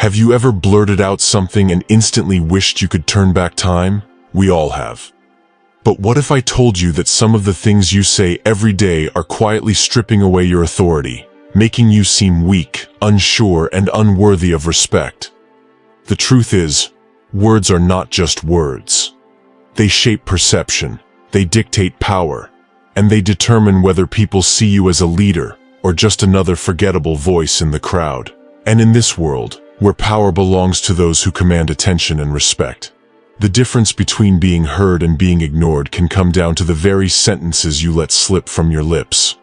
Have you ever blurted out something and instantly wished you could turn back time? We all have. But what if I told you that some of the things you say every day are quietly stripping away your authority, making you seem weak, unsure, and unworthy of respect? The truth is, words are not just words. They shape perception, they dictate power, and they determine whether people see you as a leader or just another forgettable voice in the crowd. And in this world, where power belongs to those who command attention and respect, the difference between being heard and being ignored can come down to the very sentences you let slip from your lips.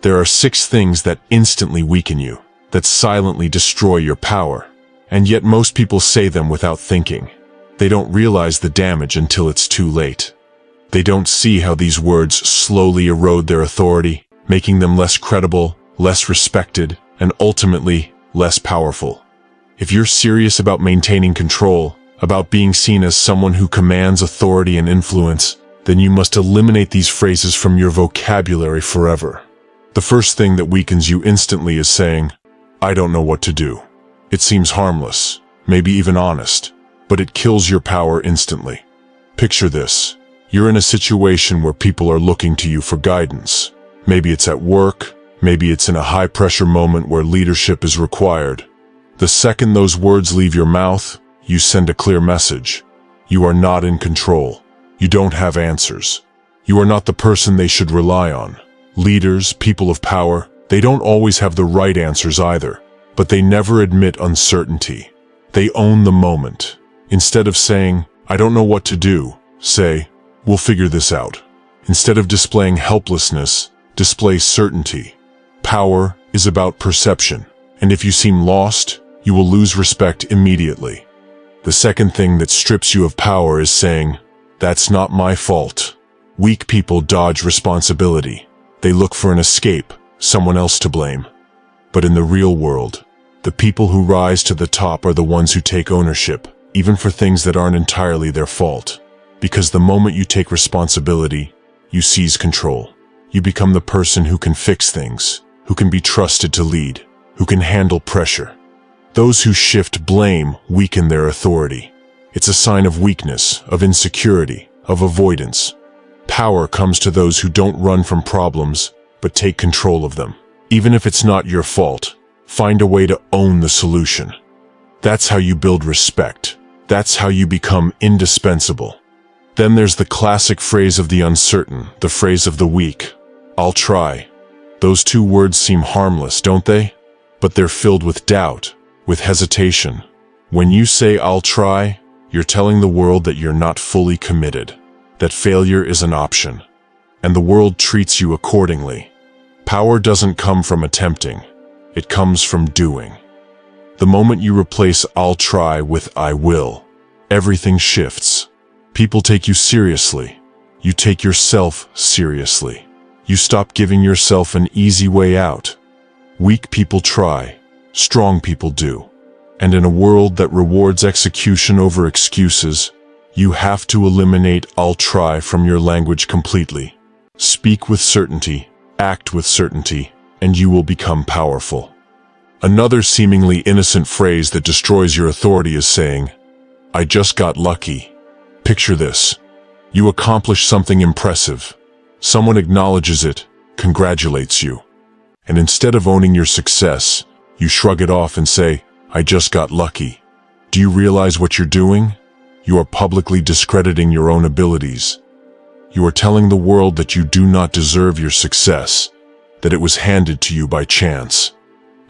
There are 6 things that instantly weaken you, that silently destroy your power, and yet most people say them without thinking. They don't realize the damage until it's too late. They don't see how these words slowly erode their authority, making them less credible, less respected, and ultimately less powerful. If you're serious about maintaining control, about being seen as someone who commands authority and influence, then you must eliminate these phrases from your vocabulary forever. The first thing that weakens you instantly is saying, "I don't know what to do." It seems harmless, maybe even honest, but it kills your power instantly. Picture this. You're in a situation where people are looking to you for guidance. Maybe it's at work, maybe it's in a high-pressure moment where leadership is required. The second those words leave your mouth, you send a clear message. You are not in control. You don't have answers. You are not the person they should rely on. Leaders, people of power, they don't always have the right answers either, but they never admit uncertainty. They own the moment. Instead of saying, "I don't know what to do," say, "We'll figure this out." Instead of displaying helplessness, display certainty. Power is about perception, and if you seem lost, you will lose respect immediately. The second thing that strips you of power is saying, "That's not my fault." Weak people dodge responsibility. They look for an escape, someone else to blame. But in the real world, the people who rise to the top are the ones who take ownership, even for things that aren't entirely their fault. Because the moment you take responsibility, you seize control. You become the person who can fix things, who can be trusted to lead, who can handle pressure. Those who shift blame weaken their authority. It's a sign of weakness, of insecurity, of avoidance. Power comes to those who don't run from problems, but take control of them. Even if it's not your fault, find a way to own the solution. That's how you build respect. That's how you become indispensable. Then there's the classic phrase of the uncertain, the phrase of the weak. "I'll try." Those 2 words seem harmless, don't they? But they're filled with doubt, with hesitation. When you say "I'll try," you're telling the world that you're not fully committed, that failure is an option, and the world treats you accordingly. Power doesn't come from attempting, it comes from doing. The moment you replace "I'll try" with "I will," everything shifts. People take you seriously. You take yourself seriously. You stop giving yourself an easy way out. Weak people try. Strong people do. And in a world that rewards execution over excuses, you have to eliminate "I'll try" from your language completely. Speak with certainty, act with certainty, and you will become powerful. Another seemingly innocent phrase that destroys your authority is saying, "I just got lucky." Picture this. You accomplish something impressive. Someone acknowledges it, congratulates you. And instead of owning your success, you shrug it off and say, "I just got lucky." Do you realize what you're doing? You are publicly discrediting your own abilities. You are telling the world that you do not deserve your success, that it was handed to you by chance.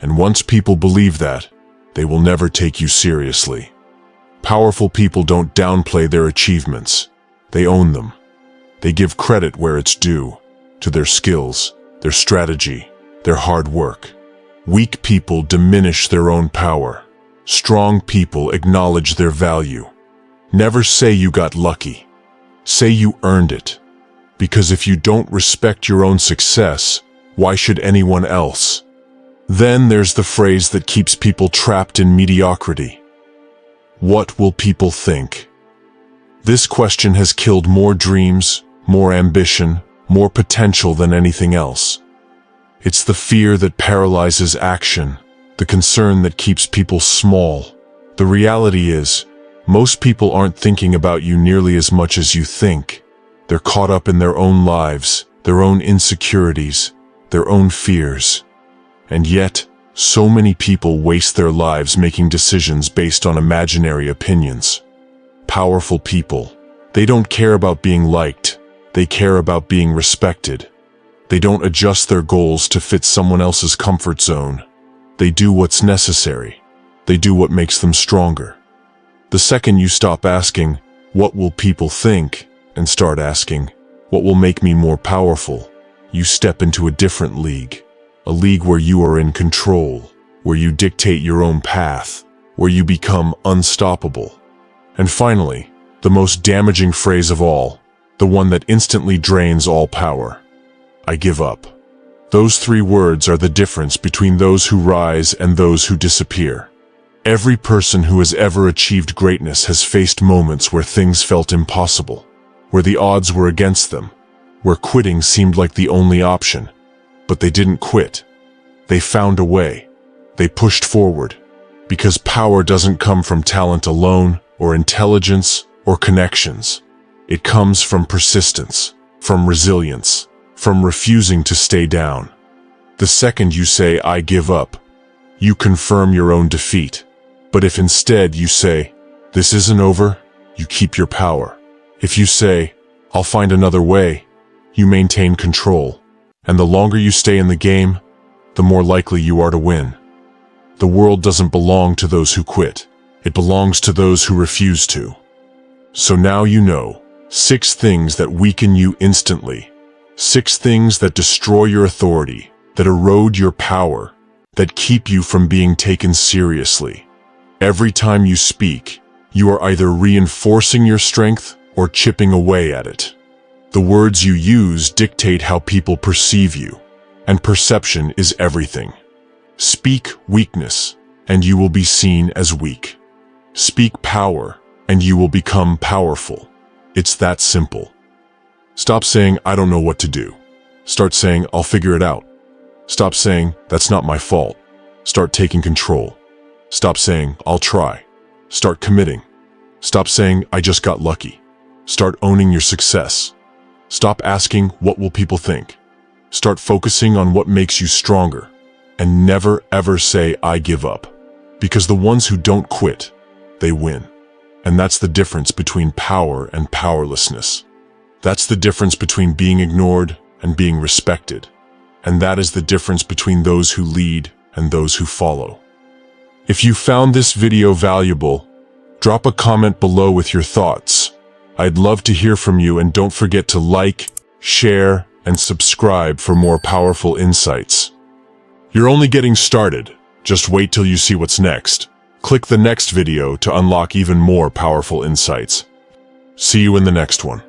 And once people believe that, they will never take you seriously. Powerful people don't downplay their achievements. They own them. They give credit where it's due, to their skills, their strategy, their hard work. Weak people diminish their own power. Strong people acknowledge their value. Never say you got lucky. Say you earned it. Because if you don't respect your own success, why should anyone else? Then there's the phrase that keeps people trapped in mediocrity. What will people think? This question has killed more dreams, more ambition, more potential than anything else. It's the fear that paralyzes action, the concern that keeps people small, The reality is, most people aren't thinking about you nearly as much as you think. They're caught up in their own lives, their own insecurities, their own fears. And yet, so many people waste their lives making decisions based on imaginary opinions. Powerful people, they don't care about being liked, they care about being respected. They don't adjust their goals to fit someone else's comfort zone. They do what's necessary. They do what makes them stronger. The second you stop asking, "What will people think?" and start asking, "What will make me more powerful?" you step into a different league. A league where you are in control, where you dictate your own path, where you become unstoppable. And finally, the most damaging phrase of all, the one that instantly drains all power: I give up. Those three words are the difference between those who rise and those who disappear. Every person who has ever achieved greatness has faced moments where things felt impossible, where the odds were against them, where quitting seemed like the only option. But they didn't quit. They found a way. They pushed forward. Because power doesn't come from talent alone, or intelligence, or connections. It comes from persistence, from resilience, from refusing to stay down. The second you say, "I give up," you confirm your own defeat. But if instead you say, "This isn't over," you keep your power. If you say, "I'll find another way," you maintain control. And the longer you stay in the game, the more likely you are to win. The world doesn't belong to those who quit. It belongs to those who refuse to. So now you know 6 things that weaken you instantly. 6 things that destroy your authority, that erode your power, that keep you from being taken seriously. Every time you speak, you are either reinforcing your strength or chipping away at it. The words you use dictate how people perceive you, and perception is everything. Speak weakness, and you will be seen as weak. Speak power, and you will become powerful. It's that simple. Stop saying, "I don't know what to do." Start saying, "I'll figure it out." Stop saying, "That's not my fault." Start taking control. Stop saying, "I'll try." Start committing. Stop saying, "I just got lucky." Start owning your success. Stop asking, "What will people think?" Start focusing on what makes you stronger. And never ever say, "I give up." Because the ones who don't quit, they win. And that's the difference between power and powerlessness. That's the difference between being ignored and being respected. And that is the difference between those who lead and those who follow. If you found this video valuable, drop a comment below with your thoughts. I'd love to hear from you, and don't forget to like, share, and subscribe for more powerful insights. You're only getting started. Just wait till you see what's next. Click the next video to unlock even more powerful insights. See you in the next one.